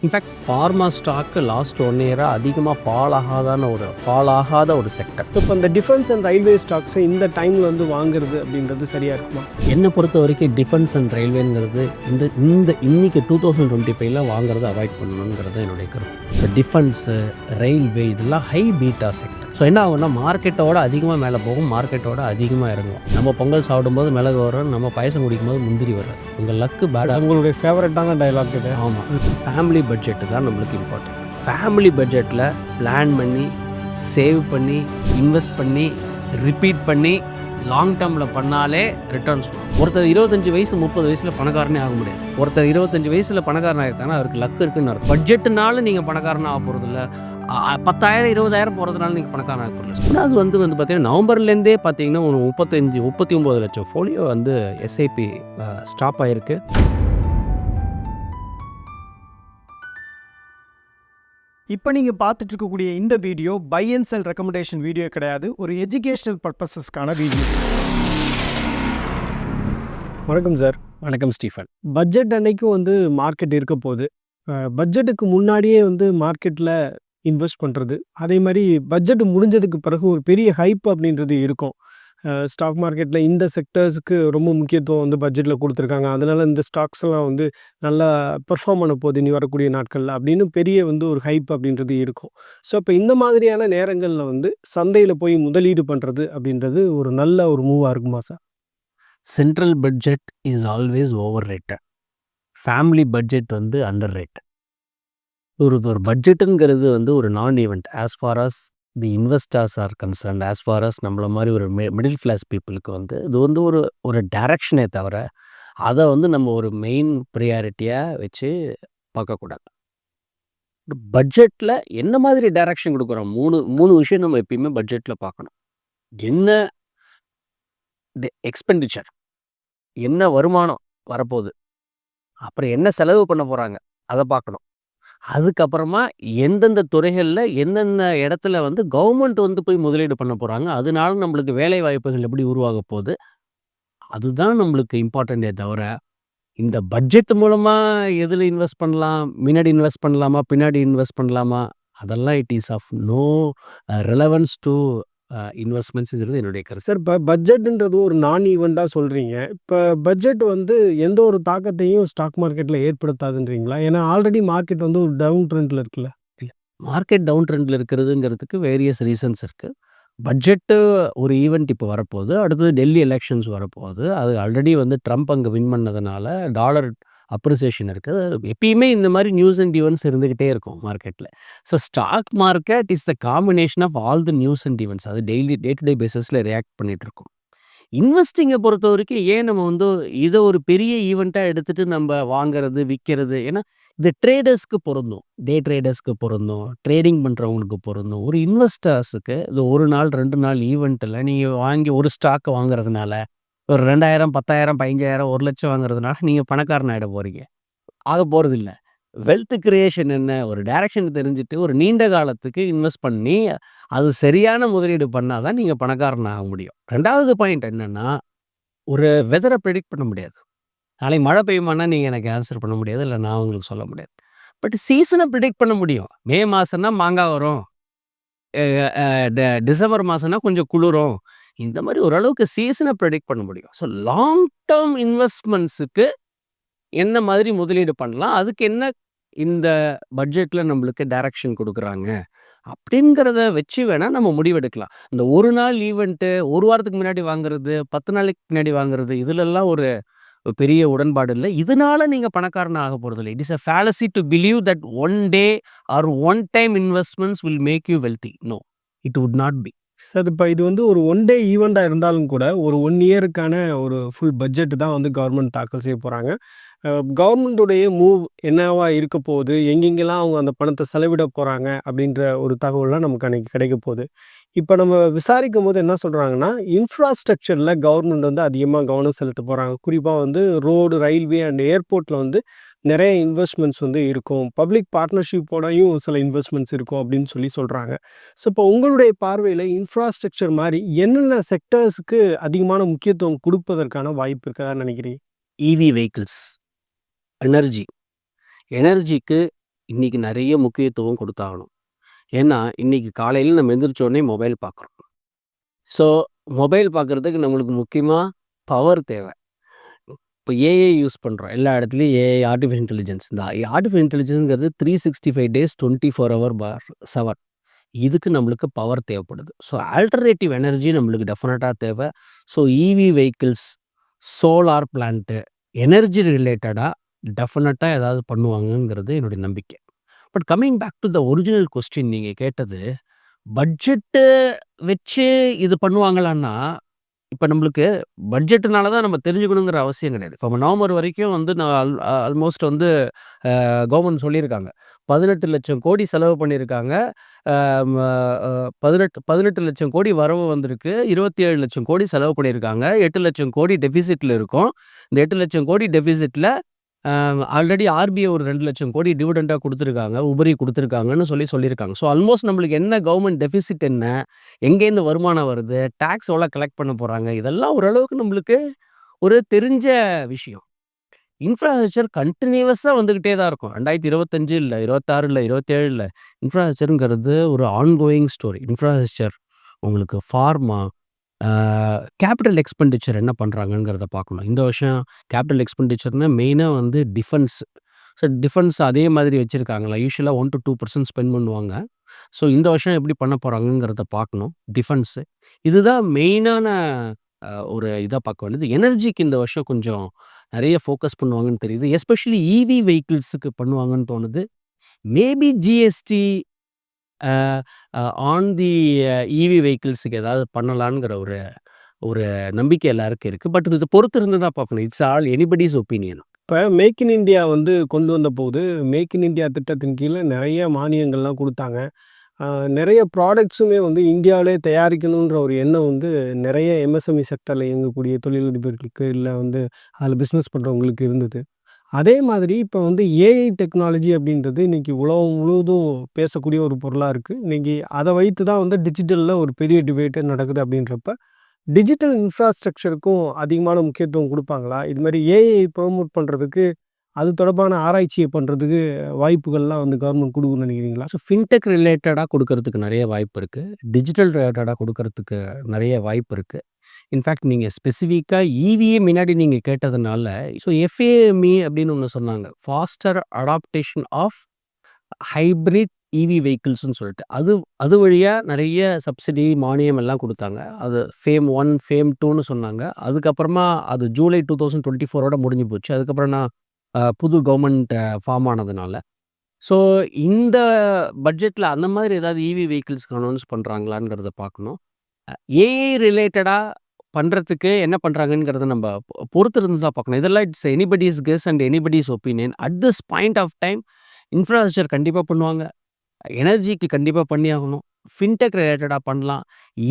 In fact pharma stock last 1 இயராக அதிகமாக fall ஆகாத ஒரு செக்டர். இப்போ இந்த டிஃபென்ஸ் அண்ட் ரயில்வே ஸ்டாக்ஸை இந்த டைமில் வந்து வாங்குறது அப்படின்றது சரியாக இருக்குமா? என்னை பொறுத்த வரைக்கும் டிஃபென்ஸ் அண்ட் ரயில்வேங்கிறது இன்னைக்கு 2025 வாங்குறதை அவாய்ட் பண்ணணுங்கிறது என்னுடைய கருத்து. ஸோ டிஃபென்ஸு, ரயில்வே இதெல்லாம் ஹை பீட்டா செக்டர். ஸோ என்ன ஆகும்னா மார்க்கெட்டோட அதிகமாக மேலே போகும், மார்க்கெட்டோட அதிகமாக இறங்கும். நம்ம பொங்கல் சாப்பிடும்போது மிளகு வரும், நம்ம பாயசம் குடிக்கும்போது முந்திரி வரும். உங்கள் லக்கு பேடாக உங்களுடைய ஃபேவரட்டான டைலாக் இது. ஆமாம், ஃபேமிலி பட்ஜெட்டு தான் நம்மளுக்கு இம்பார்ட்டன்ட். ஃபேமிலி பட்ஜெட்டில் பிளான் பண்ணி, சேவ் பண்ணி, இன்வெஸ்ட் பண்ணி, ரிப்பீட் பண்ணி லாங் டேர்மில் பண்ணாலே ரிட்டர்ன்ஸ். ஒருத்தர் 25 வயசு 30 வயசில் பணக்காரனே ஆக முடியாது. ஒருத்தர் 25 வயசில் பணக்காரன் ஆகிருக்காங்கன்னா அவருக்கு லக்கு இருக்குன்னு அர்த்தம். பட்ஜெட்டுனால நீங்கள் பணக்காரனாக ஆக போகிறது இல்லை, 10,000 20,000 போகிறதுனால நீங்கள் பணக்காரன் ஆக போகிறது. அது வந்து பார்த்தீங்கன்னா நவம்பர்லேருந்தே பார்த்தீங்கன்னா ஒரு 39 லட்சம் ஃபோலியோ வந்து எஸ்ஐபி ஸ்டாப் ஆகிருக்கு. இப்போ நீங்கள் பார்த்துட்டு இருக்கக்கூடிய இந்த video by and sell recommendation video கிடையாது, ஒரு எஜுகேஷனல் பர்பஸஸ்க்கான வீடியோ. வணக்கம் சார். வணக்கம் ஸ்டீஃபன். பட்ஜெட் அன்னைக்கும் வந்து மார்க்கெட் இருக்க போகுது. பட்ஜெட்டுக்கு முன்னாடியே வந்து மார்க்கெட்டில் இன்வெஸ்ட் பண்ணுறது, அதே மாதிரி பட்ஜெட் முடிஞ்சதுக்கு பிறகு ஒரு பெரிய ஹைப் அப்படின்றது இருக்கும். ஸ்டாக் மார்க்கெட்டில் இந்த செக்டர்ஸுக்கு ரொம்ப முக்கியத்துவம் வந்து பட்ஜெட்டில் கொடுத்துருக்காங்க, அதனால் இந்த ஸ்டாக்ஸ்லாம் வந்து நல்லா பெர்ஃபார்ம் பண்ண போகுது இனி வரக்கூடிய நாட்களில் அப்படின்னு பெரிய வந்து ஒரு ஹைப் அப்படின்றது இருக்கும். ஸோ இப்போ இந்த மாதிரியான நேரங்களில் வந்து சந்தையில் போய் முதலீடு பண்ணுறது அப்படின்றது ஒரு நல்ல ஒரு மூவாக இருக்குமா sir? Central budget is always over rated. Family budget வந்து அண்டர் ரேட். ஒரு பட்ஜெட்டுங்கிறது வந்து ஒரு நான் event as for as the investors R concerned. As for us நம்மள மாதிரி ஒரு மிடில் கிளாஸ் பீப்புளுக்கு வந்து இது வந்து ஒரு டைரக்ஷனே தவிர அதை வந்து நம்ம ஒரு மெயின் ப்ரியாரிட்டியாக வச்சு பார்க்கக்கூடாது. பட்ஜெட்டில் என்ன மாதிரி டைரக்ஷன் கொடுக்குறோம், மூணு விஷயம் நம்ம எப்பயுமே பட்ஜெட்டில் பார்க்கணும். என்ன எக்ஸ்பெண்டிச்சர், என்ன வருமானம் வரப்போகுது, அப்புறம் என்ன செலவு பண்ண போகிறாங்க அதை பார்க்கணும். அதுக்கப்புறமா எந்தெந்த துறைகளில் எந்தெந்த இடத்துல வந்து கவர்மெண்ட் வந்து போய் முதலீடு பண்ண போகிறாங்க, அதனால நம்மளுக்கு வேலை வாய்ப்புகள் எப்படி உருவாக போகுது, அதுதான் நம்மளுக்கு இம்பார்ட்டண்ட்டே தவிர இந்த பட்ஜெட் மூலமாக எதில் இன்வெஸ்ட் பண்ணலாம், முன்னாடி இன்வெஸ்ட் பண்ணலாமா பின்னாடி இன்வெஸ்ட் பண்ணலாமா, அதெல்லாம் it is of no relevance to இன்வெஸ்ட்மெண்ட்ஸுங்கிறது என்னுடைய கருத்து. சார், இப்போ பட்ஜெட்டுன்றது ஒரு நான் ஈவெண்ட்டாக சொல்கிறீங்க. இப்போ பட்ஜெட் வந்து எந்த ஒரு தாக்கத்தையும் ஸ்டாக் மார்க்கெட்டில் ஏற்படுத்தாதுன்றீங்களா? ஏன்னா ஆல்ரெடி மார்க்கெட் வந்து ஒரு டவுன் ட்ரெண்டில் இருக்குல்ல. மார்க்கெட் டவுன் ட்ரெண்டில் இருக்கிறதுங்கிறதுக்கு வேரியஸ் ரீசன்ஸ் இருக்குது. பட்ஜெட்டு ஒரு ஈவெண்ட் இப்போ வரப்போகுது, அடுத்தது டெல்லி எலெக்ஷன்ஸ் வரப்போகுது. அது ஆல்ரெடி வந்து ட்ரம்ப் அங்கே வின் பண்ணதுனால டாலர் அப்ரிசியேஷன் இருக்குது. எப்பயுமே இந்த மாதிரி நியூஸ் அண்ட் ஈவெண்ட்ஸ் இருந்துக்கிட்டே இருக்கும் மார்க்கெட்டில். So stock market is the combination of all the news and events. அது டெய்லி டே டு டே பேசிஸில் ரியாக்ட் பண்ணிகிட்டு இருக்கும். இன்வெஸ்டிங்கை பொறுத்த வரைக்கும் ஏன் நம்ம வந்து இதை ஒரு பெரிய ஈவெண்ட்டாக எடுத்துகிட்டு நம்ம வாங்கிறது விற்கிறது, ஏன்னா இது ட்ரேடர்ஸ்க்கு பொருந்தும், டே ட்ரேடர்ஸ்க்கு பொருந்தும், ட்ரேடிங் பண்ணுறவங்களுக்கு பொருந்தும். ஒரு இன்வெஸ்டர்ஸுக்கு இது 1 நாள் 2 நாள் ஈவெண்ட்டில் நீங்கள் வாங்கி ஒரு ஸ்டாக்கை வாங்குறதுனால ஒரு 2,000 10,000 15,000 1,00,000 வாங்குறதுனால நீங்கள் பணக்காரன் ஆகிட போகிறீங்க, ஆக போகிறது இல்லை. வெல்த் கிரியேஷன் என்ன, ஒரு டைரக்ஷன் தெரிஞ்சுட்டு ஒரு நீண்ட காலத்துக்கு இன்வெஸ்ட் பண்ணி அது சரியான முதலீடு பண்ணால் தான் நீங்கள் பணக்காரன் ஆக முடியும். 2வது பாயிண்ட் என்னென்னா, ஒரு வெதரை ப்ரெடிக்ட் பண்ண முடியாது. நாளைக்கு மழை பெய்யுமானா நீங்கள் எனக்கு ஆன்சர் பண்ண முடியாது, இல்லை நான் உங்களுக்கு சொல்ல முடியாது. பட் சீசனை ப்ரிடிக்ட் பண்ண முடியும். மே மாதம்னா மாங்காய் வரும், டிசம்பர் மாதம்னா கொஞ்சம் குளிரும், இந்த மாதிரி ஓரளவுக்கு சீசனை ப்ரெடிக்ட் பண்ண முடியும். ஸோ லாங் டேர்ம் இன்வெஸ்ட்மெண்ட்ஸுக்கு என்ன மாதிரி முதலீடு பண்ணலாம், அதுக்கு என்ன இந்த பட்ஜெட்டில் நம்மளுக்கு டைரக்ஷன் கொடுக்குறாங்க அப்படிங்கிறத வச்சு வேணால் நம்ம முடிவெடுக்கலாம். இந்த ஒரு நாள் ஈவெண்ட்டு, ஒரு வாரத்துக்கு முன்னாடி வாங்குறது, 10 நாளைக்கு முன்னாடி வாங்குறது, இதிலெல்லாம் ஒரு பெரிய உடன்பாடு இல்லை. இதனால நீங்கள் பணக்காரன் ஆக போகிறதில்லை. It is a fallacy to believe that one day or one time investments will make you wealthy. No, it would not be. Sir, இப்போ இது வந்து ஒரு 1 டே ஈவெண்ட்டாக இருந்தாலும் கூட ஒரு 1 இயருக்கான ஒரு ஃபுல் பட்ஜெட் தான் வந்து கவர்மெண்ட் தாக்கல் செய்ய போகிறாங்க. கவர்மெண்ட்டுடைய மூவ் என்னவா இருக்க போகுது, எங்கெங்கெல்லாம் அவங்க அந்த பணத்தை செலவிட போகிறாங்க அப்படின்ற ஒரு தகவலாம் நமக்கு அன்றைக்கி கிடைக்க போகுது. இப்போ நம்ம விசாரிக்கும் போது என்ன சொல்கிறாங்கன்னா, இன்ஃப்ராஸ்ட்ரக்சரில் கவர்மெண்ட் வந்து அதிகமாக கவனம் செலுத்த போகிறாங்க. குறிப்பாக வந்து ரோடு, ரயில்வே அண்ட் ஏர்போர்ட்டில் வந்து நிறைய இன்வெஸ்ட்மெண்ட்ஸ் வந்து இருக்கும், பப்ளிக் பார்ட்னர்ஷிப்போடையும் சில இன்வெஸ்ட்மெண்ட்ஸ் இருக்கும் அப்படின்னு சொல்கிறாங்க. ஸோ இப்போ உங்களுடைய பார்வையில் இன்ஃப்ராஸ்ட்ரக்சர் மாதிரி என்னென்ன செக்டர்ஸுக்கு அதிகமான முக்கியத்துவம் கொடுப்பதற்கான வாய்ப்பு இருக்கதா நினைக்கிறீங்க? இவி வெஹிக்கிள்ஸ், எனர்ஜிக்கு இன்னைக்கு நெறைய முக்கியத்துவம் குடுத்தாகணும். ஏன்னா, இன்னைக்கு காலையில நம்ம எந்திரிச்ச உடனே மொபைல் பார்க்குறோம். ஸோ, மொபைல் பார்க்குறதுக்கு நம்மளுக்கு முக்கியமா பவர் தேவை. இப்ப ஏஐ யூஸ் பண்றோம். எல்லா இடத்துலயும் ஏஐ, ஆர்டிஃபிஷியல் இன்டெலிஜென்ஸ். இந்த ஆர்டிஃபிஷியல் இன்டெலிஜென்ஸ்ங்கிறது 365 டேஸ் 24 ஹவர் பார் 7. இதுக்கு நம்மளுக்கு பவர் தேவைப்படுது. ஸோ, ஆல்டர்னேட்டிவ் எனர்ஜி நம்மளுக்கு டெஃபினட்டா தேவை. So, EV vehicles, solar plant, energy ரிலேட்டடா டெஃபினட்டா ஏதாவது பண்ணுவாங்கங்கிறது என்னுடைய நம்பிக்கை. But coming back to the original question நீங்க கேட்டது, பட்ஜெட்டு வச்சு இது பண்ணுவாங்களான்னா, இப்ப நம்மளுக்கு பட்ஜெட்டுனால தான் நம்ம தெரிஞ்சுக்கணுங்கிற அவசியம் கிடையாது. இப்ப நவம்பர் வரைக்கும் வந்து நான் ஆல்மோஸ்ட் வந்து கவர்மெண்ட் சொல்லியிருக்காங்க. 18,00,000 கோடி செலவு பண்ணியிருக்காங்க. ம அ 18,00,000 கோடி வரவு வந்திருக்கு. 27,00,000 கோடி செலவு பண்ணியிருக்காங்க. 8,00,000 கோடி டெபிசிட்ல இருக்கும். இந்த 8,00,000 கோடி டெபிசிட்ல ஆல்ரெடி ஆர்பிஐ ஒரு 2,00,000 கோடி டிவிடெண்டா குடுத்துருக்காங்க. உபரி குடுத்துருக்காங்கன்னு சொல்லியிருக்காங்க. ஸோ ஆல்மோஸ்ட் நம்மளுக்கு என்ன கவர்மெண்ட் டெபிசிட் என்ன? எங்கேருந்து வருமானம் வருது? டாக்ஸ் எவ்வளோ கலெக்ட் பண்ண போறாங்க? இதெல்லாம் ஓரளவுக்கு நம்மளுக்கு ஒரு தெரிஞ்ச விஷயம். இன்ஃப்ராஸ்ட்ரக்சர் கன்டினியூவஸா வந்துகிட்டே தான் இருக்கும். 2025 இல்ல, 26 இல்ல, 27 இல்ல. இன்ஃப்ராஸ்ட்ரக்சர்ங்கிறது ஒரு ஆன்கோயிங் ஸ்டோரி. இன்ஃப்ராஸ்ட்ரக்சர் உங்களுக்கு ஃபார்மா, ஆ கேப்பிட்டல் எக்ஸ்பெண்டிச்சர் என்ன பண்றாங்கங்கிறத பார்க்கணும். இந்த வருஷம் கேப்பிட்டல் எக்ஸ்பெண்டிச்சர்னா மெயினா வந்து டிஃபென்ஸ். ஸோ டிஃபென்ஸ் அதே மாதிரி வச்சிருக்காங்களா? யூசுவலா 1-2% ஸ்பெண்ட் பண்ணுவாங்க. ஸோ இந்த வருஷம் எப்படி பண்ண போறாங்கங்கிறத பார்க்கணும். டிஃபென்ஸு. இதுதான் மெயினான ஒரு இதா பார்க்க வேண்டியது. எனர்ஜிக்கு இந்த வருஷம் கொஞ்சம் நெறைய ஃபோக்கஸ் பண்ணுவாங்கன்னு தெரியுது. எஸ்பெஷலி ஈவி வெஹிக்கிள்ஸுக்கு பண்ணுவாங்கன்னு தோணுது. Maybe GST uh uh on the EV வெஹிக்கிள்ஸுக்கு ஏதாவது பண்ணலாங்கிற ஒரு ஒரு நம்பிக்கை எல்லாருக்கும் இருக்கு. பட் இது பொறுத்து இருந்து தான் பார்க்கணும். It's all anybody's opinion. இப்ப மேக் இன் இண்டியா வந்து கொண்டு வந்தபோது, மேக் இன் இண்டியா திட்டத்தின் கீழ நெறைய மானியங்கள்லாம் குடுத்தாங்க. அ நெறைய ப்ராடக்ட்ஸுமே வந்து இந்தியாவிலே தயாரிக்கணுன்ற ஒரு எண்ணம் வந்து நெறைய எம்எஸ்எம்இ செக்டர்ல இயங்கக்கூடிய தொழிலதிபர்களுக்கு, இல்ல வந்து அதில பிசினஸ் பண்றவங்களுக்கு இருந்தது. அதே மாதிரி இப்ப வந்து ஏஐ டெக்னாலஜி அப்படின்றது இன்னைக்கு உலகம் முழுவதும் பேசக்கூடிய ஒரு பொருளா இருக்கு. இன்னைக்கு அத வைத்து தான் வந்து டிஜிட்டல்ல ஒரு பெரிய டிபேட்டே நடக்குது அப்படின்றப்ப, டிஜிட்டல் இன்ஃப்ராஸ்ட்ரக்சருக்கும் அதிகமான முக்கியத்துவம் குடுப்பாங்களா? இது மாரி ஏஐ ப்ரோமோட் பண்றதுக்கு, அது தொடர்பான ஆராய்ச்சிய பண்றதுக்கு வாய்ப்புகள்லாம் வந்து கவர்மெண்ட் குடுக்கும்னு நினைக்கிறீங்களா? ஸோ ஃபின்டெக் ரிலேட்டடா குடுக்கறதுக்கு நெறைய வாய்ப்பு இருக்கு. டிஜிட்டல் ரிலேட்டடா குடுக்கறதுக்கு நெறைய வாய்ப்பு இருக்கு. இன்ஃபாக்ட் நீங்க ஸ்பெசிஃபிக்கா ஈவியே முன்னாடி நீங்க கேட்டதுனால, ஸோ எஃப்ஏஎம்இ அப்படின்னு ஒண்ணு சொன்னாங்க. Faster adaptation of hybrid EV வெஹிக்கிள்ஸ்ன்னு சொல்லிட்டு. அது அது வழியா நெறைய சப்சிடி, மானியம் எல்லாம் குடுத்தாங்க. அது ஃபேம் 1, ஃபேம் 2ன்னு சொன்னாங்க. அதுக்கப்புறமா அது ஜூலை 2024ஓட முடிஞ்சு போச்சு. அதுக்கப்புறம் நான் புது கவர்மெண்ட் ஃபார்ம் ஆனதுனால. ஸோ இந்த பட்ஜெட்ல அந்த மாதிரி ஏதாவது ஈவி வெஹிக்கிள்ஸ்க்கு அனௌன்ஸ் பண்றாங்களாங்கிறத பார்க்கணும். ஏஐ ரிலேட்டடா பண்றதுக்கு என்ன பண்றாங்கங்கிறத நம்ம பொறுத்து இருந்து தான் பார்க்கணும். இதெல்லாம் it's anybody's guess and anybody's opinion. At this point of time infrastructure கண்டிப்பா பண்ணுவாங்க. எனர்ஜிக்கு கண்டிப்பா பண்ணியாகணும். ஃபின்டெக் ரிலேட்டடா பண்ணலாம்.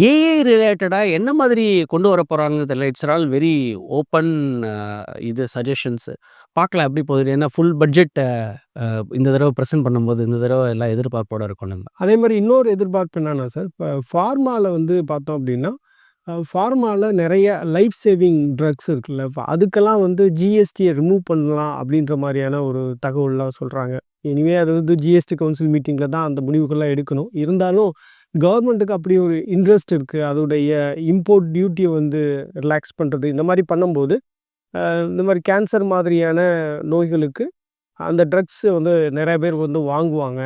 ஏஐ ரிலேட்டடா என்ன மாதிரி கொண்டு வரப்போறாங்கன்னு தெரியல. இட்ஸ் ஆல் வெரி ஓப்பன் இது சஜஷன்ஸ். பார்க்கலாம் எப்படி போகுது. ஏன்னா ஃபுல் பட்ஜெட் இந்த தடவ பிரசன்ட் பண்ணும்போது, இந்த தடவ எல்லாம் எதிர்பார்ப்போட இருக்கோம் நம்ம. அதே மாரி இன்னொரு எதிர்பார்ப்பு என்னன்னா சார், இப்ப ஃபார்மால வந்து பார்த்தோம் அப்படின்னா, ஃபார்மால நெறைய லைஃப் சேவிங் ட்ரக்ஸ் இருக்குல்ல. அதுக்கெல்லாம் வந்து ஜிஎஸ்டிய ரிமூவ் பண்ணலாம் அப்படின்ற மாரியான ஒரு தகவல்லாம் சொல்றாங்க. எனிவே அது வந்து ஜிஎஸ்டி கவுன்சில் மீட்டிங்ல தான் அந்த முடிவுகள்லாம் எடுக்கணும். இருந்தாலும் கவர்மெண்ட்டுக்கு அப்படி ஒரு இன்ட்ரெஸ்ட் இருக்கு. அதோடைய இம்போர்ட் டியூட்டிய வந்து ரிலாக்ஸ் பண்றது. இந்த மாரி பண்ணும்போது, இந்த மாரி கேன்சர் மாதிரியான நோய்களுக்கு அந்த ட்ரக்ஸ் வந்து நெறைய பேர் வந்து வாங்குவாங்க.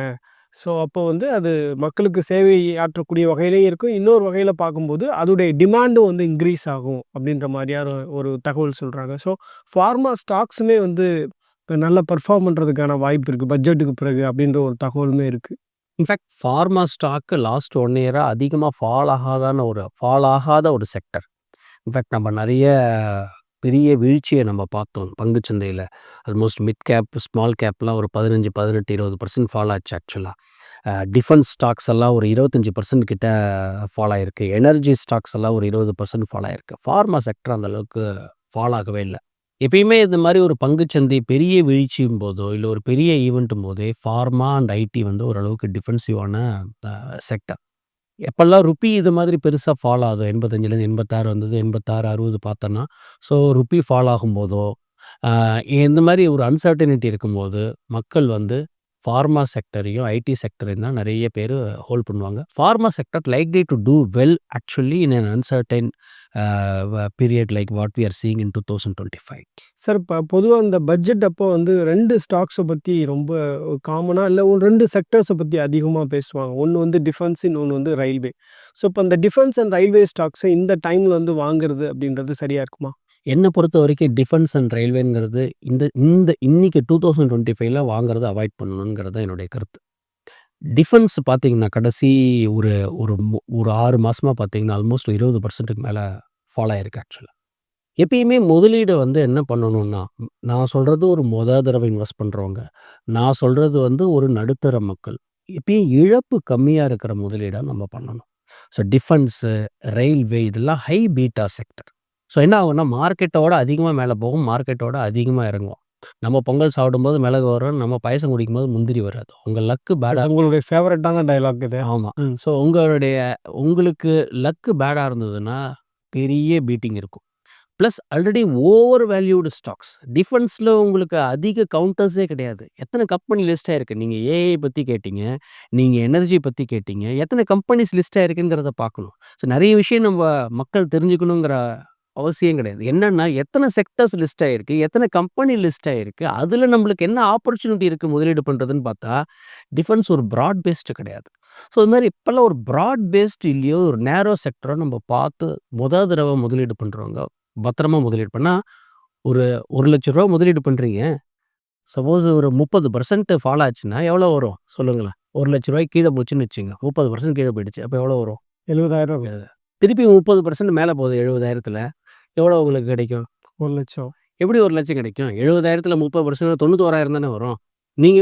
ஸோ, அப்போ வந்து அது மக்களுக்கு சேவை ஆற்றக்கூடிய வகையிலயும் இருக்கும். இன்னொரு வகையில பார்க்கும்போது, அதோடைய டிமாண்டும் வந்து இன்க்ரீஸ் ஆகும் அப்படின்ற மாரியான ஒரு தகவல் சொல்றாங்க. ஸோ, ஃபார்மா ஸ்டாக்ஸுமே வந்து இப்ப நல்லா பெர்ஃபார்ம் பண்றதுக்கான வாய்ப்பு இருக்கு. பட்ஜெட்டுக்கு பிறகு அப்படின்ற ஒரு தகவலுமே இருக்கு. இன்ஃபாக்ட் ஃபார்மா ஸ்டாக் லாஸ்ட் 1 இயரா அதிகமா ஃபால் ஆகாத ஒரு செக்டர். இன்ஃபாக்ட் நம்ம நெறைய பெரிய வீழ்ச்சிய நம்ம பார்த்தோம் பங்குச் சந்தையில. ஆல்மோஸ்ட் மிட் கேப், ஸ்மால் கேப்லாம் ஒரு 15, 18, 20% ஃபால் ஆச்சு ஆக்சுவலா. டிஃபென்ஸ் ஸ்டாக்ஸ் எல்லாம் ஒரு 25% கிட்ட ஃபால் ஆயிருக்கு. எனர்ஜி ஸ்டாக்ஸ் எல்லாம் ஒரு 20% ஃபால் ஆயிருக்கு. ஃபார்மா செக்டர் அந்த அளவுக்கு ஃபால் ஆகவே இல்ல. எப்பயுமே இந்த மாரி ஒரு பங்குச்சந்தை பெரிய வீழ்ச்சியும் போதோ, இல்ல ஒரு பெரிய ஈவென்ட்டும் போதே ஃபார்மா அண்ட் ஐடி வந்து ஓரளவுக்கு டிஃபென்சிவான செக்டர். எப்பல்லாம் ருப்பி இது மாதிரி பெருசா ஃபால் ஆகுதோ 85லேருந்து 86 வந்தது. 86, 60 பார்த்தோன்னா, ஸோ ருப்பி ஃபால் ஆகும்போதோ, இந்த மாரி ஒரு அன்சர்டனிட்டி இருக்கும்போது, மக்கள் வந்து ஃபார்மா செக்டரையும், ஐடி செக்டரையும் தான் நெறைய பேரு ஹோல்ட் பண்ணுவாங்க. Pharma sector likely to do well actually in an uncertain period like what we are seeing in 2025. Sir இப்போ பொதுவா இந்த பட்ஜெட் அப்போ வந்து 2 ஸ்டாக்ஸ பத்தி ரொம்ப காமனா இல்ல ஒரு 2 செக்டர்ஸ பத்தி அதிகமா பேசுவாங்க. ஒண்ணு வந்து டிஃபென்ஸ், இன்னொன்னு வந்து ரயில்வே. ஸோ இப்போ அந்த டிஃபென்ஸ் அண்ட் ரயில்வே ஸ்டாக்ஸ இந்த டைம்ல வந்து வாங்குறது அப்படின்றது சரியா இருக்குமா? என்ன பொறுத்தவரைக்கும் டிஃபென்ஸ் அண்ட் ரயில்வேங்கிறது இந்த இந்த இன்னைக்கு 2025ல வாங்குறத அவாய்ட் பண்ணணுங்கிறது தான் என்னுடைய கருத்து. டிஃபென்ஸ் பார்த்தீங்கன்னா, கடைசி ஒரு ஒரு ஒரு 6 மாசமா பார்த்தீங்கன்னா, ஆல்மோஸ்ட் 20%க்கு மேல ஃபால் ஆயிருக்கு ஆக்சுவலா. எப்பயுமே முதலீடு வந்து என்ன பண்ணணும்னா, நான் சொல்றது ஒரு தடவ இன்வெஸ்ட் பண்றவங்க. நான் சொல்றது வந்து ஒரு நடுத்தர மக்கள். எப்பயும் இழப்பு கம்மியா இருக்கிற முதலீடா நம்ம பண்ணணும். ஸோ டிஃபென்ஸு, ரயில்வே இதெல்லாம் ஹை பீட்டா செக்டர். ஸோ என்ன ஆகும்னா, மார்க்கெட்டோட அதிகமா மேல போகும், மார்க்கெட்டோட அதிகமா இறங்கும். நம்ம பொங்கல் சாப்பிடும்போது மிளகு வரும், நம்ம பாயாசம் குடிக்கும்போது முந்திரி வராது. உங்க லக்கு பேடா உங்களுடைய ஃபேவரட்டான டயலாக் இது. ஆமா. ம். ஸோ உங்களுக்கு லக்கு பேடா இருந்ததுன்னா, பெரிய பீட்டிங் இருக்கும். Plus already over valued stocks. டிஃபென்ஸ்ல உங்களுக்கு அதிக கவுண்டர்ஸே கிடையாது. எத்தனை கம்பெனி லிஸ்ட் ஆயிருக்கு? நீங்க ஏஐ பத்தி கேட்டீங்க. நீங்க எனர்ஜி பத்தி கேட்டீங்க. எத்தனை கம்பெனிஸ் லிஸ்ட் ஆயிருக்குங்கிறத பார்க்கணும். ஸோ நெறைய விஷயம் நம்ம மக்கள் தெரிஞ்சுக்கணுங்கிற அவசியம் கிடையாது. என்னன்னா, எத்தனை செக்டர்ஸ் லிஸ்ட் ஆயிருக்கு? எத்தனை கம்பெனி லிஸ்ட் ஆயிருக்கு? அதுல நம்மளுக்கு என்ன ஆப்பர்ச்சுனிட்டி இருக்கு முதலீடு பண்றதுன்னு பார்த்தா, டிஃபென்ஸ் ஒரு பிராட் பேஸ்டு கிடையாது. ஸோ இது மாரி இப்பல்லாம் ஒரு பிராட் பேஸ்டு இல்லையோ, ஒரு நேரோ செக்டரோ நம்ம பார்த்து தடவ முதலீடு பண்றவங்க பத்திரமா முதலீடு பண்ணா, ஒரு ரூ. 1,00,000 முதலீடு பண்றீங்க. சப்போஸ் ஒரு 30% ஃபால் ஆச்சுன்னா எவ்வளோ வரும்? சொல்லுங்களேன். ரூ. 1,00,000 கீழ போச்சுன்னு வச்சுக்கங்க. 30% கீழ போயிடுச்சு. அப்ப எவ்வளோ வரும்? 70,000 திருப்பி 30% மேல போகுது 70,000த்துல. எவ்வளோ உங்களுக்கு கிடைக்கும்? 1,00,000. எப்படி 1,00,000 கிடைக்கும்? 70,000த்துல 30% 91,000 தானே வரும். நீங்க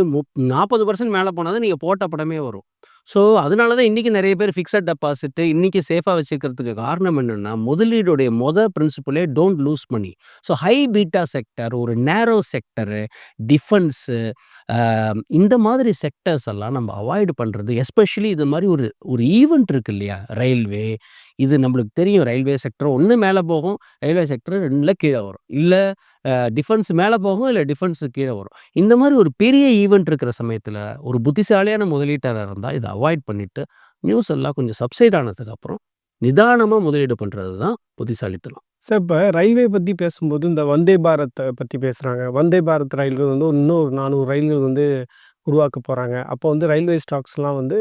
40% மேல போனா தான் நீங்க போட்ட பணமே வரும். ஸோ, அதனால தான் இன்னைக்கு நெறைய பேர் ஃபிக்ஸட் டெபாசிட் இன்னைக்கு சேஃபா வச்சுக்கிறதுக்கு காரணம் என்னன்னா, முதலீடுடைய பிரின்சிபலே don't lose money. So, high beta sector, ஒரு நேரோ செக்டரு, டிஃபென்ஸு இந்த மாதிரி செக்டர்ஸ் எல்லாம் நம்ம அவாய்ட் பண்றது. எஸ்பெஷலி இது மாரி ஒரு ஒரு ஈவென்ட் இருக்கு இல்லையா? ரயில்வே, இது நம்மளுக்கு தெரியும். ரயில்வே செக்டர் ஒண்ணு மேல போகும், ரயில்வே செக்டர் 2ல கீழ வரும். இல்ல டிஃபென்ஸ் மேல போகும், இல்ல டிஃபென்ஸ் கீழ வரும். இந்த மாரி ஒரு பெரிய ஈவென்ட் இருக்கிற சமயத்துல, ஒரு புத்திசாலியான முதலீட்டாளரா இருந்தா இத அவாய்ட் பண்ணிட்டு, நியூஸ் எல்லாம் கொஞ்சம் சப்சைட் ஆனதுக்கு அப்புறம், நிதானமா முதலீடு பண்றது தான் புத்திசாலித்தனம். சார் இப்போ ரயில்வே பத்தி பேசும்போது இந்த வந்தே பாரத்த பத்தி பேசுறாங்க. வந்தே பாரத் ரயில்கள் வந்து இன்னும் ஒரு 400 ரயில்கள் வந்து உருவாக்க போறாங்க. அப்போ வந்து ரயில்வே ஸ்டாக்ஸ்லாம் வந்து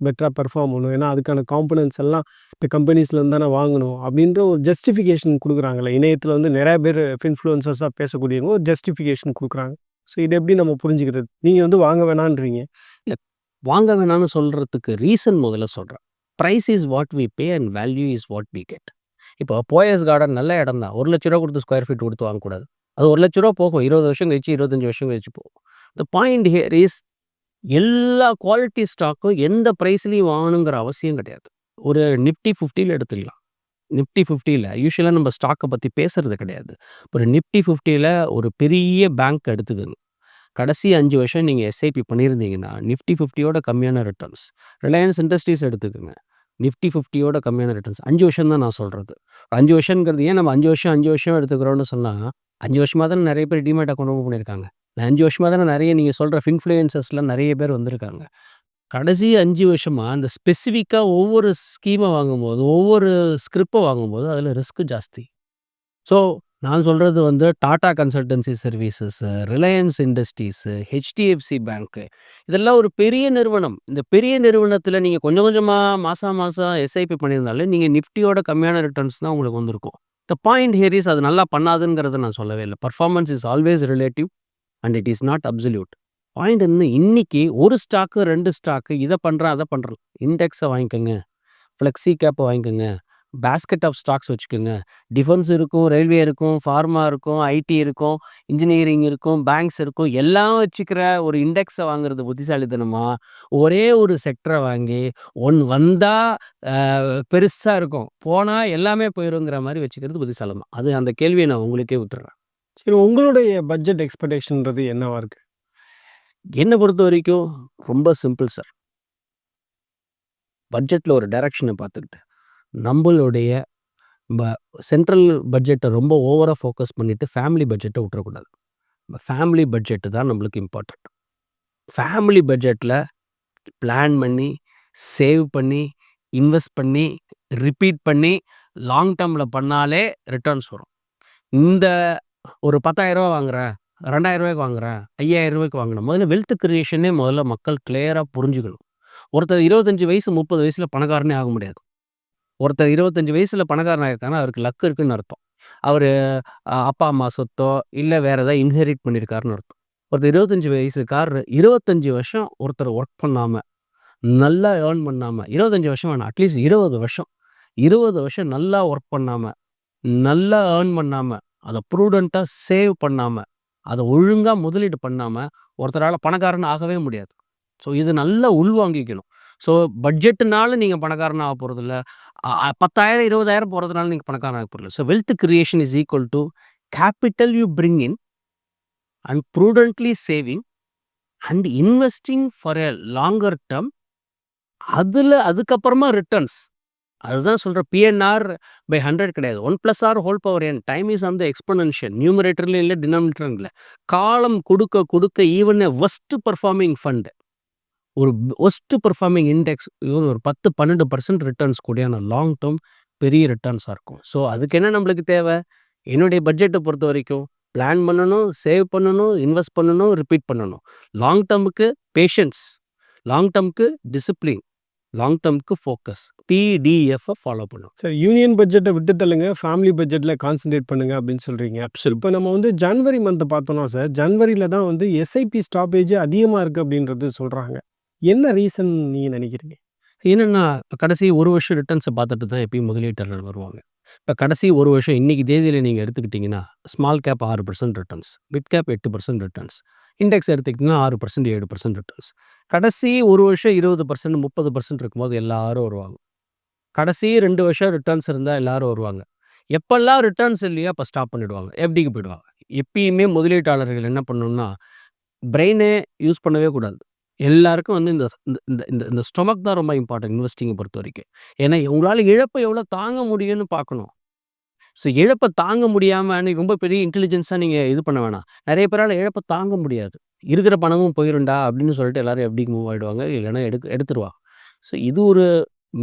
பெட்டரா பெர்ஃபார்ம் பண்ணும். ஏன்னா, அதுக்கான காம்போனன்ட்ஸ் எல்லாம் இந்த கம்பெனிஸ்லேருந்து தானே வாங்கணும். அப்படின்ற ஒரு ஜஸ்டிஃபிகேஷன் குடுக்குறாங்கல்ல. இணையத்தில வந்து நெறைய பேர் இன்ஃப்ளூயன்சர்ஸா பேசக்கூடியவங்க ஒரு ஜஸ்டிஃபிகேஷன் குடுக்குறாங்க. ஸோ இத எப்படி நம்ம புரிஞ்சுக்கிறது? நீங்க வந்து வாங்க வேணான்றீங்க. இல்ல, வாங்க வேணாம்னு சொல்றதுக்கு ரீசன் முதல்ல சொல்றேன். Price is what we pay and value is what we get. இப்போ போயஸ் கார்டன் நல்ல இடம் தான். ரூ. 1,00,000 குடுத்து ஸ்கொயர் ஃபீட் குடுத்து வாங்கக்கூடாது. அது ரூ. 1,00,000 போகும். 20 வருஷம் கழிச்சு, 25 வருஷம் கழிச்சு போகும். த பாயிண்ட் ஹியர் இஸ் எல்லா குவாலிட்டி ஸ்டாக்கும் எந்த பிரைஸ்லயும் வாங்கணுங்கிற அவசியம் கிடையாது. ஒரு நிஃப்டி 50ல எடுத்துக்கலாம். நிஃப்டி 50ல யூசுவலா நம்ம ஸ்டாக்க பத்தி பேசுறது கிடையாது. ஒரு நிஃப்டி 50ல ஒரு பெரிய பேங்க் எடுத்துக்கங்க. கடைசி 5 வருஷம் நீங்க எஸ்ஐபி பண்ணியிருந்தீங்கன்னா, நிஃப்டி 50யோட கம்மியான ரிட்டர்ன்ஸ். ரிலையன்ஸ் இண்டஸ்ட்ரீஸ் எடுத்துக்கங்க. நிஃப்டி 50யோட கம்மியான ரிட்டர்ன்ஸ். 5 வருஷம் தான் நான் சொல்றது. 5 வருஷம்ங்கிறது ஏன் நம்ம 5 வருஷம் எடுத்துக்கிறோம்னு சொன்னா, 5 வருஷமா தானே நெறைய பேர் டீமேட் அக்கவுண்ட் ஓப்பன் பண்ணியிருக்காங்க. 5 வருஷமா தானே நெறைய நீங்க சொல்ற இன்ஃப்ளூயன்சர்ஸ்லாம் நெறைய பேர் வந்திருக்காங்க. கடைசி 5 வருஷமா அந்த ஸ்பெசிஃபிக்கா ஒவ்வொரு ஸ்கீம வாங்கும்போது, ஒவ்வொரு ஸ்கிரிப்ப வாங்கும்போது அதில ரிஸ்க் ஜாஸ்தி. ஸோ, நான் சொல்றது வந்து Tata consultancy services, Reliance industries, HDFC bank இதெல்லாம் ஒரு பெரிய நிறுவனம். இந்த பெரிய நிறுவனத்தில நீங்க கொஞ்சம் கொஞ்சமா மாசம் எஸ்ஐபி பண்ணியிருந்தாலே, நீங்க நிஃப்டியோட கம்மியான ரிட்டர்ன்ஸ் தான் உங்களுக்கு வந்திருக்கும். த பாயிண்ட் ஹியர் இஸ் அது நல்லா பண்ணாதுங்கிறத நான் சொல்லவே இல்ல. Performance is always relative and it is not absolute. Point என்ன இன்னைக்கு ஒரு ஸ்டாக்கு, 2 ஸ்டாக்கு இத பண்றேன், அத பண்றேன். இண்டெக்ஸ வாங்கிக்கங்க. ஃப்ளெக்ஸி கேப்ப வாங்கிக்கங்க. பாஸ்கெட் ஆஃப் ஸ்டாக்ஸ் வச்சுக்கோங்க. டிஃபென்ஸ் இருக்கும், ரயில்வே இருக்கும், ஃபார்மா இருக்கும், ஐடி இருக்கும், இன்ஜினியரிங் இருக்கும், பேங்க்ஸ் இருக்கும். எல்லாம் வச்சுக்கிற ஒரு இண்டெக்ஸ வாங்குறது புத்திசாலித்தனமா? ஒரே ஒரு செக்டர வாங்கி, ஒண்ணு வந்தா பெருசா இருக்கும். போனா எல்லாமே போயிருங்கிற மாரி வச்சுக்கிறது புத்திசாலித்தனம். அது அந்த கேள்விய நான் உங்களுக்கே விட்டுர்றேன். சரி உங்களுடைய பட்ஜெட் எக்ஸ்பெக்டேஷன்றது என்னவா இருக்கு? என்ன பொறுத்தவரைக்கும் ரொம்ப சிம்பிள் சார். பட்ஜெட்ல ஒரு டைரக்ஷன பார்த்துக்கிட்டு, நம்பளுடைய ப சென்ட்ரல் பட்ஜெட்ட ரொம்ப ஓவரா ஃபோக்கஸ் பண்ணிட்டு ஃபேமிலி பட்ஜெட்ட விட்டுறக்கூடாது. ஃபேமிலி பட்ஜெட் தான் நம்மளுக்கு இம்பார்ட்டன்ட். ஃபேமிலி பட்ஜெட்டில் பிளான் பண்ணி, சேவ் பண்ணி, இன்வெஸ்ட் பண்ணி, ரிப்பீட் பண்ணி, லாங் டேர்மில் பண்ணாலே ரிட்டர்ன்ஸ் வரும். இந்த ஒரு 10,000 வாங்குறேன், 2,000 வாங்குறேன், 5,000 வாங்கினேன். முதல்ல வெல்த் கிரியேஷனே முதல்ல மக்கள் கிளியராக புரிஞ்சுக்கணும். ஒருத்தர் 25 வயசு 30 வயசில் பணக்காரனே ஆக முடியாது. ஒருத்தர் 25 வயசில் பணக்காரன் ஆகிருக்காங்கன்னா அவருக்கு லக் இருக்குன்னு அர்த்தம். அவர் அப்பா அம்மா சொத்தோ இல்லை வேறு ஏதாவது இன்ஹெரிட் பண்ணியிருக்காருன்னு அர்த்தம். ஒருத்தர் 25 வயசுக்காரர் 25 வருஷம் ஒருத்தர் ஒர்க் பண்ணாமல் நல்லா ஏர்ன் பண்ணாமல் 25 வருஷம் வேணாம், அட்லீஸ்ட் 20 வருஷம் 20 வருஷம் நல்லா ஒர்க் பண்ணாமல் நல்லா ஏர்ன் பண்ணாமல் அதை ப்ரூடெண்ட்டாக சேவ் பண்ணாமல் அதை ஒழுங்காக முதலீடு பண்ணாமல் ஒருத்தரால் பணக்காரன் ஆகவே முடியாது. ஸோ இது நல்லா உள்வாங்கிக்கணும். ஸோ பட்ஜெட்டுனால நீங்கள் பணக்காரன் ஆக போகிறதில்ல, 10,000 20,000 போகிறதுனால நீங்கள் பணக்காரன் ஆக போகிறதில்ல. So wealth creation is equal to capital you bring in and prudently saving and investing for a longer term. அதுக்கப்புறமா ரிட்டர்ன்ஸ். அதுதான் சொல்கிறேன், பிஎன்ஆர் பை 100 கிடையாது. 1+r whole power n. Time is on the exponential. நியூமரேட்டர்லையும் இல்லை டினாமினேட்டரும் இல்லை. காலம் கொடுக்க கொடுக்க even a worst performing fund, ஒரு ஒஸ்ட் பர்ஃபார்மிங் இண்டெக்ஸ் ஒரு 10-12% ரிட்டர்ன்ஸ் கூடியான லாங் டேர்ம் பெரிய ரிட்டர்ன்ஸாக இருக்கும். ஸோ அதுக்கு என்ன நம்மளுக்கு தேவை? என்னுடைய பட்ஜெட்டை பொறுத்த வரைக்கும் பிளான் பண்ணணும், சேவ் பண்ணணும், இன்வெஸ்ட் பண்ணணும், ரிப்பீட் பண்ணணும். லாங் டேர்முக்கு பேஷன்ஸ், லாங் டேர்முக்கு டிசிப்ளின், லாங் டேர்முக்கு ஃபோக்கஸ், பிடிஎஃப்பை ஃபாலோ பண்ணும். சார், யூனியன் பட்ஜெட்டை விட்டு தள்ளுங்க, ஃபேமிலி பட்ஜெட்டில் கான்சன்ட்ரேட் பண்ணுங்க அப்படின்னு சொல்கிறீங்க. இப்போ நம்ம வந்து ஜனவரி மந்த்தை பார்த்தோம்னா சார், ஜனவரியில் தான் வந்து எஸ்ஐபி ஸ்டாப்பேஜ் அதிகமாக இருக்குது அப்படின்றது சொல்கிறாங்க. என்ன ரீசன் நீங்கள் நினைக்கிறீங்க? என்னென்னா கடைசி ஒரு வருஷம் ரிட்டர்ன்ஸை பார்த்துட்டு தான் எப்பயும் முதலீட்டாளர் வருவாங்க. இப்போ கடைசி ஒரு வருஷம் இன்றைக்கி தேதியில் நீங்கள் எடுத்துக்கிட்டிங்கன்னா small cap 6% returns, mid cap 8% returns, index எடுத்துக்கிட்டிங்கன்னா 6% 7% ரிட்டர்ன்ஸ். கடைசி ஒரு வருஷம் 20% 30% இருக்கும்போது எல்லாரும் வருவாங்க. கடைசி 2 வருஷம் ரிட்டர்ன்ஸ் இருந்தால் எல்லாரும் வருவாங்க. எப்பெல்லாம் ரிட்டர்ன்ஸ் இல்லையோ அப்போ ஸ்டாப் பண்ணிவிடுவாங்க, எஃப்டிக்கு போயிடுவாங்க. எப்பயுமே முதலீட்டாளர்கள் என்ன பண்ணணும்னா பிரெயினே யூஸ் பண்ணவே கூடாது. எல்லாருக்கும் வந்து இந்த இந்த இந்த இந்த ஸ்டொமக் தான் ரொம்ப இம்பார்ட்டன்ட் இன்வெஸ்டிங்கை பொறுத்த வரைக்கும். ஏன்னா உங்களால் இழப்பை எவ்வளோ தாங்க முடியும்னு பார்க்கணும். ஸோ இழப்பை தாங்க முடியாமல் ரொம்ப பெரிய இன்டெலிஜென்ஸாக நீங்கள் இது பண்ண வேணாம். நிறைய பேரால் இழப்பை தாங்க முடியாது. இருக்கிற பணமும் போயிருண்டா அப்படின்னு சொல்லிட்டு எல்லாரும் எப்படிக்கு மூவ் ஆகிடுவாங்க, இல்லைன்னா எடுத்துருவாங்க. ஸோ இது ஒரு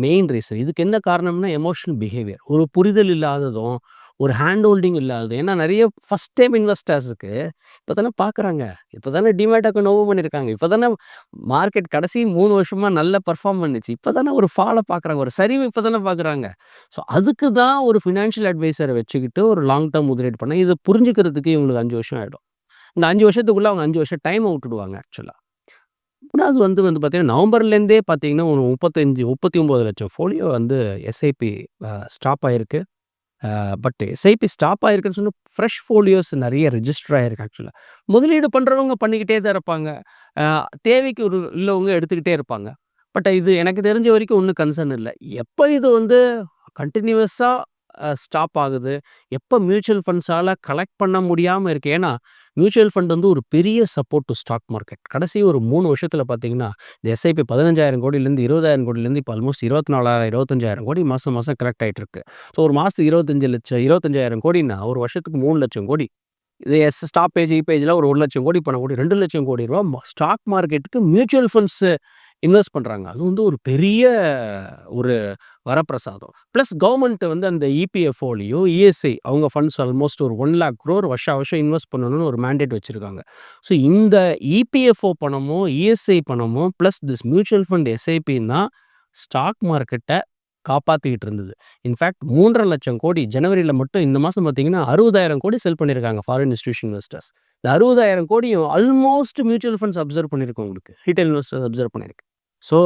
மெயின் ரீசன். இதுக்கு என்ன காரணம்னா எமோஷனல் பிஹேவியர், ஒரு புரிதல் இல்லாததும் ஒரு ஹேண்ட் ஹோல்டிங் இல்லாதது. ஏன்னா நிறைய ஃபஸ்ட் டைம் இன்வெஸ்டர்ஸுக்கு இப்போ தானே பார்க்குறாங்க, இப்போ தானே டிமேட் அக்கௌண்ட் ஓப்பன் பண்ணியிருக்காங்க, இப்போ தானே மார்க்கெட் கடைசி 3 வருஷமாக நல்லா பர்ஃபார்ம் பண்ணிச்சு, இப்போ தானே ஒரு ஃபாலை பார்க்குறாங்க, ஒரு சரிவு இப்போ தானே பார்க்குறாங்க. ஸோ அதுக்கு தான் ஒரு ஃபினான்ஷியல் அட்வைசரை வச்சுக்கிட்டு ஒரு லாங் டேர்ம் முதலீடு பண்ணால் இதை புரிஞ்சுக்கிறதுக்கு இவங்களுக்கு 5 வருஷம் ஆகிடும். இந்த 5 வருஷத்துக்குள்ளே அவங்க 5 வருஷம் டைம் விட்டுடுவாங்க. ஆக்சுவலாக மூணாவது வந்து பார்த்தீங்கன்னா நவம்பர்லேருந்தே பார்த்தீங்கன்னா ஒரு 39 லட்சம் ஃபோலியோ வந்து எஸ்ஐபி ஸ்டாப் ஆகிருக்கு. பட் எஸ்ஐபி ஸ்டாப் ஆகிருக்குன்னு சொன்னால் ஃப்ரெஷ் ஃபோலியோஸ் நிறைய ரெஜிஸ்டர் ஆகிருக்கு. ஆக்சுவலாக முதலீடு பண்ணுறவங்க பண்ணிக்கிட்டே தான் இருப்பாங்க, தேவைக்கு உள்ளவங்க எடுத்துக்கிட்டே இருப்பாங்க. பட் இது எனக்கு தெரிஞ்ச வரைக்கும் ஒன்றும் கன்சர்ன் இல்லை. எப்போ இது வந்து கண்டினியூவஸாக ஸ்டாப் ஆகுது, எப்போ மியூச்சுவல் ஃபண்ட்ஸால் கலெக்ட் பண்ண முடியாமல் இருக்குது. ஏன்னா மியூச்சுவல் ஃபண்ட் வந்து ஒரு பெரிய சப்போர்ட் டு ஸ்டாக் மார்க்கெட். கடைசி ஒரு 3 வருஷத்தில் பார்த்தீங்கன்னா இந்த எஸ்ஐபி 15,000 கோடியிலேருந்து 20,000 கோடியிலேருந்து இப்போ ஆல்மோஸ்ட் 24,000 25,000 கோடி மாதம் கலெக்ட் ஆகிட்டு இருக்கு. ஸோ ஒரு மாதத்துக்கு 25,000 கோடின்னா ஒரு வருஷத்துக்கு 3 லட்சம் கோடி. இது ஸ்டாப்பேஜ் இபேஜில் ஒரு 1 லட்சம் கோடி பண்ண கோடி 2 லட்சம் கோடி ரூபா ஸ்டாக் மார்க்கெட்டுக்கு மியூச்சுவல் ஃபண்ட்ஸ் இன்வெஸ்ட் பண்ணுறாங்க. அது வந்து ஒரு பெரிய ஒரு வரப்பிரசாதம். ப்ளஸ் கவர்மெண்ட் வந்து அந்த இபிஎஃப்ஓலையோ இஎஸ்ஐ அவங்க ஃபண்ட்ஸ் ஆல்மோஸ்ட் ஒரு 1 lakh crore வருஷம் இன்வெஸ்ட் பண்ணணும்னு ஒரு மேண்டேட் வச்சுருக்காங்க. ஸோ இந்த இபிஎஃப்ஓ பணமோ இஎஸ்ஐ பணமோ ப்ளஸ் திஸ் மியூச்சுவல் ஃபண்ட் எஸ்ஐபின்னு தான் ஸ்டாக் மார்க்கெட்டை காப்பாற்றிக்கிட்டு இருந்தது. இன்ஃபேக்ட் 3.5 லட்சம் கோடி ஜனவரியில் மட்டும் இந்த மாதம் பார்த்தீங்கன்னா 60,000 கோடி செல் பண்ணியிருக்காங்க ஃபாரின் இன்ஸ்டியூஷன் இன்வெஸ்டர்ஸ். இந்த 60,000 கோடியும் ஆல்மோஸ்ட் மியூச்சுவல் ஃபண்ட்ஸ் அப்சர்வ் பண்ணியிருக்கு, உங்களுக்கு ரீட்டைல் இன்வெஸ்டர்ஸ் அப்சர்வ் பண்ணியிருக்கு. ஸோ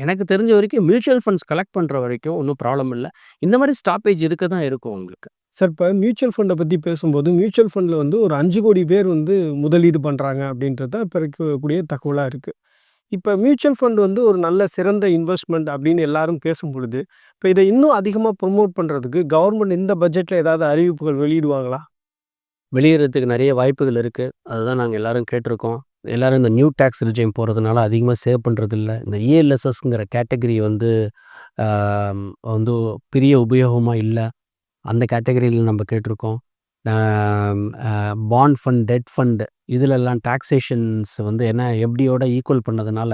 எனக்கு தெரிஞ்ச வரைக்கும் மியூச்சுவல் ஃபண்ட்ஸ் கலெக்ட் பண்ணுற வரைக்கும் ஒன்றும் ப்ராப்ளம் இல்லை. இந்த மாதிரி ஸ்டாப்பேஜ் இருக்க தான் இருக்கும் உங்களுக்கு. சார், இப்போ மியூச்சுவல் ஃபண்டை பற்றி பேசும்போது மியூச்சுவல் ஃபண்டில் வந்து ஒரு 5 கோடி பேர் வந்து முதலீடு பண்ணுறாங்க அப்படின்றது தான் இப்போ இருக்கக்கூடிய தகவலாக இருக்குது. இப்போ மியூச்சுவல் ஃபண்ட் வந்து ஒரு நல்ல சிறந்த இன்வெஸ்ட்மெண்ட் அப்படின்னு எல்லாரும் பேசும் பொழுது, இப்போ இதை இன்னும் அதிகமாக ப்ரொமோட் பண்ணுறதுக்கு கவர்மெண்ட் இந்த பட்ஜெட்டில் ஏதாவது அறிவிப்புகள் வெளியிடுவாங்களா? வெளியேறதுக்கு நிறைய வாய்ப்புகள் இருக்குது. அதுதான் நாங்கள் எல்லோரும் கேட்டிருக்கோம். எல்லோரும் இந்த நியூ டேக்ஸ் ரிஜைம் போகிறதுனால அதிகமாக சேவ் பண்ணுறதில்ல. இந்த இஎல்எஸ்எஸ்ங்கிற கேட்டகரி வந்து வந்து பெரிய உபயோகமாக இல்லை. அந்த கேட்டகரியில் நம்ம கேட்டிருக்கோம். பாண்ட் ஃபண்ட், டெட் ஃபண்ட் இதிலெல்லாம் டாக்ஸேஷன்ஸ் வந்து என்ன எஃப்டியோட ஈக்குவல் பண்ணதுனால,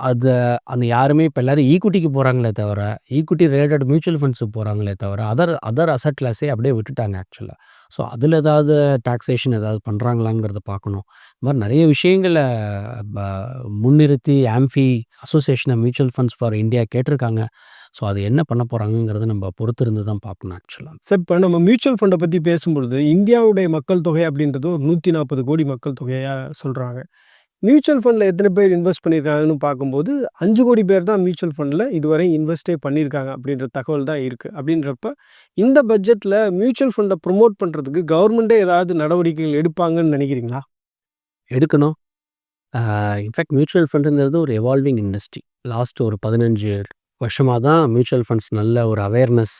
அத அந்த யாருமே இப்ப எல்லாரும் ஈக்விட்டிக்கு போறாங்களே தவிர, ஈக்விட்டி ரிலேட்டட் மியூச்சுவல் ஃபண்ட்ஸுக்கு போறாங்களே தவிர, அதர் அசெட் கிளாஸே அப்படியே விட்டுட்டாங்க ஆக்சுவலா. ஸோ அதில ஏதாவது டாக்ஸேஷன் ஏதாவது பண்றாங்களாங்கிறத பார்க்கணும். இந்த மாரி நெறைய விஷயங்கள ப முன்னிறுத்தி AMFI association of mutual funds for India கேட்டிருக்காங்க. ஸோ அது என்ன பண்ண போறாங்கங்கிறத நம்ம பொறுத்திருந்து தான் பார்க்கணும் ஆக்சுவலா. சார், இப்போ நம்ம மியூச்சுவல் ஃபண்டை பற்றி பேசும்பொழுது இந்தியாவுடைய மக்கள் தொகை அப்படின்றது ஒரு 140 கோடி மக்கள் தொகையாக சொல்கிறாங்க. மியூச்சுவல் ஃபண்டில் எத்தனை பேர் இன்வெஸ்ட் பண்ணியிருக்காங்கன்னு பார்க்கும்போது 5 கோடி பேர் தான் மியூச்சுவல் ஃபண்டில் இதுவரை இன்வெஸ்டே பண்ணியிருக்காங்க அப்படின்ற தகவல் தான் இருக்குது. அப்படின்றப்ப இந்த பட்ஜெட்டில் மியூச்சுவல் ஃபண்டை ப்ரொமோட் பண்ணுறதுக்கு கவர்மெண்ட்டே ஏதாவது நடவடிக்கைகள் எடுப்பாங்கன்னு நினைக்கிறீங்களா? எடுக்கணும். இன்ஃபேக்ட் மியூச்சுவல் ஃபண்டுங்கிறது ஒரு எவால்விங் இண்டஸ்ட்ரி. லாஸ்ட் ஒரு 15 வருஷமா தான் மியூச்சுவல் ஃபண்ட்ஸ் நல்ல ஒரு awareness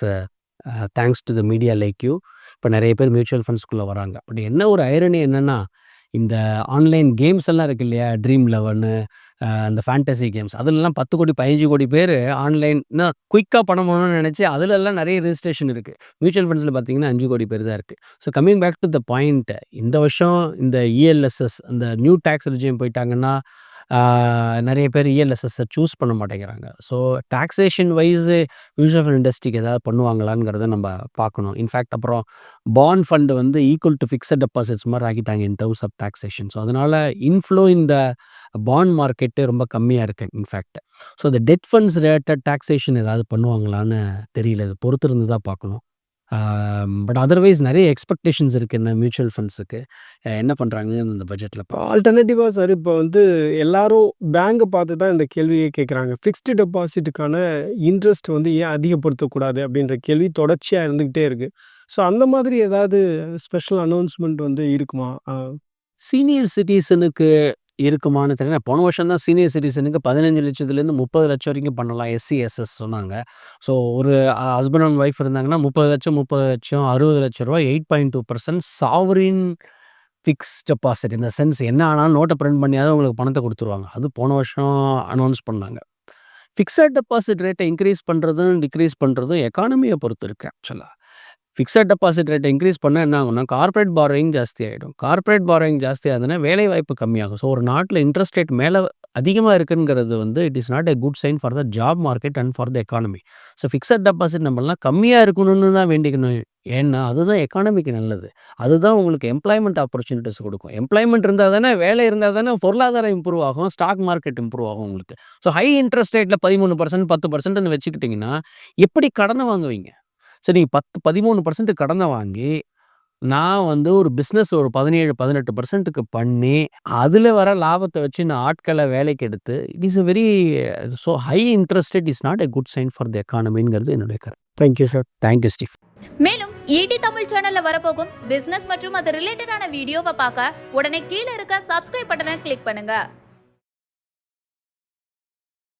thanks to the media like you இப்போ நிறைய பேர் மியூச்சுவல் ஃபண்ட்ஸ்குள்ளே வராங்க. பட் என்ன ஒரு ஐரணி என்னென்னா, இந்த ஆன்லைன் கேம்ஸ் எல்லாம் இருக்கு இல்லையா, ட்ரீம் லெவனு, அந்த ஃபேண்டசி கேம்ஸ் அதுலலாம் 10 கோடி 15 கோடி பேர் ஆன்லைன்னா குயிக்காக பணம் பண்ணணும்னு நினச்சி அதுலெல்லாம் நிறைய ரெஜிஸ்ட்ரேஷன் இருக்குது. மியூச்சுவல் ஃபண்ட்ஸில் பார்த்தீங்கன்னா 5 கோடி பேர் தான் இருக்குது. So coming back to the point, இந்த வருஷம் இந்த இஎல்எஸ்எஸ் அந்த நியூ டேக்ஸ் ரெஜிம் போயிட்டாங்கன்னா நிறைய பேர் இஎல்எஸ்எஸ்ஸை சூஸ் பண்ண மாட்டேங்கிறாங்க. So taxation wise mutual fund இண்டஸ்ட்ரிக்கு ஏதாவது பண்ணுவாங்களாங்கிறத நம்ம பார்க்கணும். இன்ஃபேக்ட் அப்புறம் பாண்ட் ஃபண்டு வந்து ஈக்குவல் டு ஃபிக்ஸட் டெபாசிட்ஸ் மாதிரி ஆக்கிட்டாங்க in terms of taxation. So அதனால் இன்ஃப்ளோ இந்த பாண்ட் மார்க்கெட்டு ரொம்ப கம்மியாக இருக்குது இன்ஃபேக்ட். ஸோ இந்த டெட் ஃபண்ட்ஸ் ரிலேட்டட் டாக்ஸேஷன் ஏதாவது பண்ணுவாங்களான்னு தெரியல, இது பொறுத்திருந்து தான் பார்க்கணும். பட் அதர்வைஸ் நிறைய எக்ஸ்பெக்டேஷன்ஸ் இருக்குது இந்த மியூச்சுவல் ஃபண்ட்ஸுக்கு. என்ன பண்ணுறாங்க இந்த பட்ஜெட்டில் ஆல்டர்னேட்டிவாக சார், இப்போ வந்து எல்லாரும் பேங்கை பார்த்து தான் இந்த கேள்வியே கேட்குறாங்க. ஃபிக்ஸ்டு டெபாசிட்டுக்கான இன்ட்ரெஸ்ட் வந்து ஏன் அதிகப்படுத்தக்கூடாது அப்படின்ற கேள்வி தொடர்ச்சியாக இருந்துக்கிட்டே இருக்குது. ஸோ அந்த மாதிரி ஏதாவது ஸ்பெஷல் அனௌன்ஸ்மெண்ட் வந்து இருக்குமா? சீனியர் சிட்டிசனுக்கு இருக்குமான்னு தெரியல. போன வருஷம் தான் சீனியர் சிட்டிசனுக்கு 15 லட்சத்துலேருந்து 30 லட்சம் வரைக்கும் பண்ணலாம் எஸ்சிஎஸ்எஸ் சொன்னாங்க. ஸோ ஒரு ஹஸ்பண்ட் அண்ட் ஒய்ஃப் இருந்தாங்கன்னா 30 லட்சம் 60 லட்சம் ரூபா 8.2% சாவரின் ஃபிக்ஸ் டெபாசிட். இந்த சென்ஸ் என்ன ஆனாலும் நோட்டை பிரிண்ட் பண்ணியாவது உங்களுக்கு பணத்தை கொடுத்துருவாங்க. அது போன வருஷம் அனௌன்ஸ் பண்ணாங்க. ஃபிக்ஸட் டெபாசிட் ரேட்டை இன்க்ரீஸ் பண்ணுறதும் டிக்ரீஸ் பண்ணுறதும் எக்கானமியை பொறுத்து இருக்குது ஆக்சுவலாக. ஃபிக்ஸட் டெபாசிட் ரேட்டை இன்க்ரீஸ் பண்ணால் என்ன ஆகும்னா, கார்ப்பரேட் பாரோயிங் ஜாஸ்தி ஆகிடும். கார்ப்பரேட் பாரோயிங் ஜாஸ்தி ஆகுதுன்னா வேலை வாய்ப்பு கம்மியாகும். ஸோ ஒரு நாட்டில் இன்ட்ரெஸ்ட் ரேட் மேலே அதிகமாக இருக்குங்கிறது வந்து it is not a good sign for the job market and for the economy. So fixed deposit நம்மளாம் கம்மியாக இருக்கணும்னு தான் வேண்டிக்கணும். ஏன்னா அதுதான் எக்கானமிக்கு நல்லது. அதுதான் உங்களுக்கு எம்ப்ளாய்மெண்ட் ஆப்பர்ச்சுனிட்டிஸ் கொடுக்கும். எம்ப்ளாய்மெண்ட் இருந்தால் தானே, வேலை இருந்தால் தானே பொருளாதாரம் இம்ப்ரூவ் ஆகும், ஸ்டாக் மார்க்கெட் இம்ப்ரூவ் ஆகும் உங்களுக்கு. ஸோ ஹை இன்ட்ரெஸ்ட் ரேட்டில் 13% 10%ன்னு வச்சுக்கிட்டிங்கன்னா எப்படி கடனை வாங்குவீங்க? சரி, 10-13% கடனை வாங்கி நான் வந்து ஒரு பிஸ்னஸ் ஒரு 17-18%க்கு பண்ணி அதில் வர லாபத்தை வச்சு நான் ஆட்களை வேலைக்கு எடுத்து it is very so high interest rate is not a good sign for the எக்கானமிங்கிறது என்னுடைய கருத்து. Thank you sir. Thank you Steve. மேலும் ஈடி தமிழ் சேனல்ல வரப்போகும் பிசினஸ் மற்றும் அது ரிலேட்டடான வீடியோவை பார்க்க உடனே கீழே இருக்க சப்ஸ்கிரைப் பட்டனை கிளிக் பண்ணுங்க.